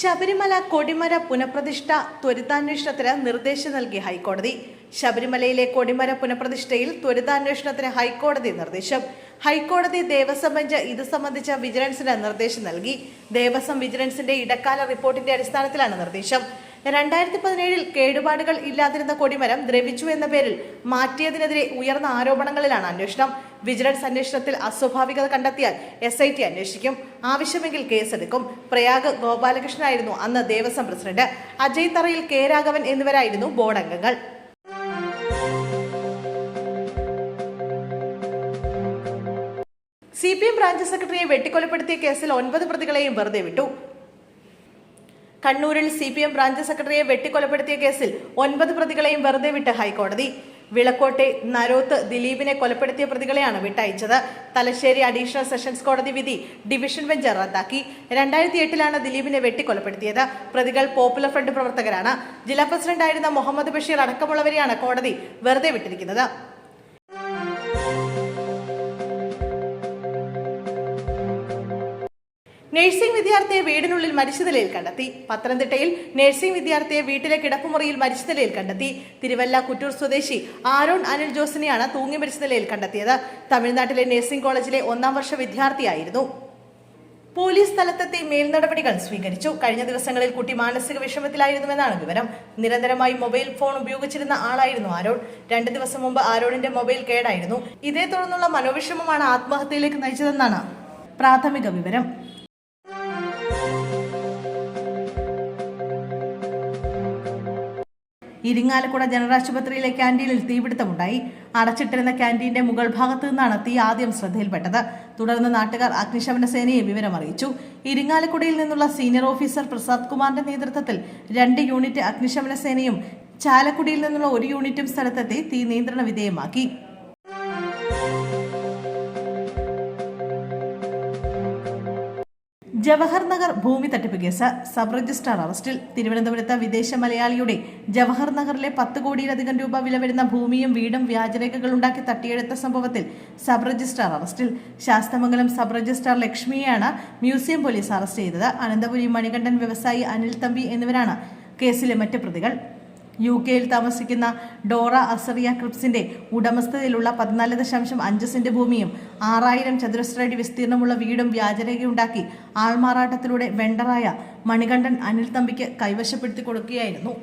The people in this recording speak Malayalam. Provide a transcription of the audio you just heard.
ശബരിമല കൊടിമര പുനഃപ്രതിഷ്ഠ ത്വരിതാന്വേഷണത്തിന് നിർദ്ദേശം നൽകി ഹൈക്കോടതി. ശബരിമലയിലെ കൊടിമര പുനഃപ്രതിഷ്ഠയിൽ ത്വരിതാന്വേഷണത്തിന് ഹൈക്കോടതി നിർദ്ദേശം. ഹൈക്കോടതി ദേവസ്വം ബെഞ്ച് ഇത് സംബന്ധിച്ച വിജിലൻസിന് നിർദ്ദേശം നൽകി. ദേവസ്വം വിജിലൻസിന്റെ ഇടക്കാല റിപ്പോർട്ടിന്റെ അടിസ്ഥാനത്തിലാണ് നിർദ്ദേശം. 2017 കേടുപാടുകൾ ഇല്ലാതിരുന്ന കൊടിമരം ദ്രവിച്ചു എന്ന പേരിൽ മാറ്റിയതിനെതിരെ ഉയർന്ന ആരോപണങ്ങളിലാണ് അന്വേഷണം. വിജിലൻസ് അന്വേഷണത്തിൽ അസ്വാഭാവികത കണ്ടെത്തിയാൽ SIT അന്വേഷിക്കും. ആവശ്യമെങ്കിൽ കേസെടുക്കും. പ്രയാഗ് ഗോപാലകൃഷ്ണനായിരുന്നു അന്ന് ദേവസ്വം പ്രസിഡന്റ്. അജയ് തറയിൽ K രാഘവൻ എന്നിവരായിരുന്നു ബോർഡ് അംഗങ്ങൾ. CPM ബ്രാഞ്ച് സെക്രട്ടറിയെ വെട്ടിക്കൊലപ്പെടുത്തിയ കേസിൽ 9 പ്രതികളെയും വെറുതെ വിട്ടു. കണ്ണൂരിൽ CPM ബ്രാഞ്ച് സെക്രട്ടറിയെ വെട്ടിക്കൊലപ്പെടുത്തിയ കേസിൽ 9 പ്രതികളെയും വെറുതെ വിട്ട് ഹൈക്കോടതി. വിളക്കോട്ടെ നരോത്ത് ദിലീപിനെ കൊലപ്പെടുത്തിയ പ്രതികളെയാണ് വിട്ടയച്ചത്. തലശ്ശേരി അഡീഷണൽ സെഷൻസ് കോടതി വിധി ഡിവിഷൻ ബെഞ്ച് റദ്ദാക്കി. 2008 ദിലീപിനെ വെട്ടിക്കൊലപ്പെടുത്തിയത്. പ്രതികൾ പോപ്പുലർ ഫ്രണ്ട് പ്രവർത്തകരാണ്. ജില്ലാ പ്രസിഡന്റായിരുന്ന മുഹമ്മദ് ബഷീർ അടക്കമുള്ളവരെയാണ് കോടതി വെറുതെ വിട്ടിരിക്കുന്നത്. നഴ്സിംഗ് വിദ്യാർത്ഥിയെ വീടിനുള്ളിൽ മരിച്ച നിലയിൽ കണ്ടെത്തി. പത്തനംതിട്ടയിൽ നഴ്സിംഗ് വിദ്യാർത്ഥിയെ വീട്ടിലെ കിടപ്പുമുറിയിൽ മരിച്ച നിലയിൽ കണ്ടെത്തി. തിരുവല്ല കുറ്റൂർ സ്വദേശി ആരോൺ അനിൽ ജോസിനെയാണ് തൂങ്ങി മരിച്ച നിലയിൽ കണ്ടെത്തിയത്. തമിഴ്നാട്ടിലെ നഴ്സിംഗ് കോളേജിലെ 1ാം വർഷ വിദ്യാർത്ഥിയായിരുന്നു. പോലീസ് സ്ഥലത്തെത്തി മേൽനടപടികൾ സ്വീകരിച്ചു. കഴിഞ്ഞ ദിവസങ്ങളിൽ കുട്ടി മാനസിക വിഷമത്തിലായിരുന്നുവെന്നാണ് വിവരം. നിരന്തരമായി മൊബൈൽ ഫോൺ ഉപയോഗിച്ചിരുന്ന ആളായിരുന്നു ആരോൺ. 2 ദിവസം മുമ്പ് ആരോണിന്റെ മൊബൈൽ കേടായിരുന്നു. ഇതേ തുടർന്നുള്ള മനോവിഷമമാണ് ആത്മഹത്യയിലേക്ക് നയിച്ചതെന്നാണ് പ്രാഥമിക വിവരം. ഇരിങ്ങാലക്കുട ജനറൽ ആശുപത്രിയിലെ ക്യാന്റീനിൽ തീപിടുത്തമുണ്ടായി. അടച്ചിട്ടിരുന്ന ക്യാന്റീന്റെ മുകൾ ഭാഗത്തു നിന്നാണ് തീ ആദ്യം ശ്രദ്ധയിൽപ്പെട്ടത്. തുടർന്ന് നാട്ടുകാർ അഗ്നിശമന സേനയെ വിവരമറിയിച്ചു. ഇരിങ്ങാലക്കുടയിൽ നിന്നുള്ള സീനിയർ ഓഫീസർ പ്രസാദ് കുമാറിന്റെ നേതൃത്വത്തിൽ 2 യൂണിറ്റ് അഗ്നിശമന സേനയും ചാലക്കുടിയിൽ നിന്നുള്ള 1 യൂണിറ്റും സ്ഥലത്തെത്തി തീ നിയന്ത്രണ വിധേയമാക്കി. ജവഹർ നഗർ ഭൂമി തട്ടിപ്പ് കേസ് സബ് രജിസ്ട്രാർ അറസ്റ്റിൽ. തിരുവനന്തപുരത്ത് വിദേശ മലയാളിയുടെ ജവഹർ നഗറിലെ 10 കോടിയിലധികം രൂപ വില വരുന്ന ഭൂമിയും വീടും വ്യാജരേഖകൾ ഉണ്ടാക്കി തട്ടിയെടുത്ത സംഭവത്തിൽ സബ് രജിസ്ട്രാർ അറസ്റ്റിൽ. ശാസ്തമംഗലം സബ് രജിസ്ട്രാർ ലക്ഷ്മിയെയാണ് മ്യൂസിയം പോലീസ് അറസ്റ്റ് ചെയ്തത്. അനന്തപുരി മണികണ്ഠൻ വ്യവസായി അനിൽ തമ്പി എന്നിവരാണ് കേസിലെ മറ്റ് പ്രതികൾ. UK-യിൽ താമസിക്കുന്ന ഡോറ അസറിയ ക്രിപ്സിന്റെ ഉടമസ്ഥതയിലുള്ള 14.5 സെന്റ് ഭൂമിയും 6000 ചതുരശ്ര അടി വിസ്തീർണമുള്ള വീടും വ്യാജരേഖയുണ്ടാക്കി ആൾമാറാട്ടത്തിലൂടെ വെണ്ടറായ മണികണ്ഠൻ അനിൽ തമ്പിക്ക് കൈവശപ്പെടുത്തി കൊടുക്കുകയായിരുന്നു.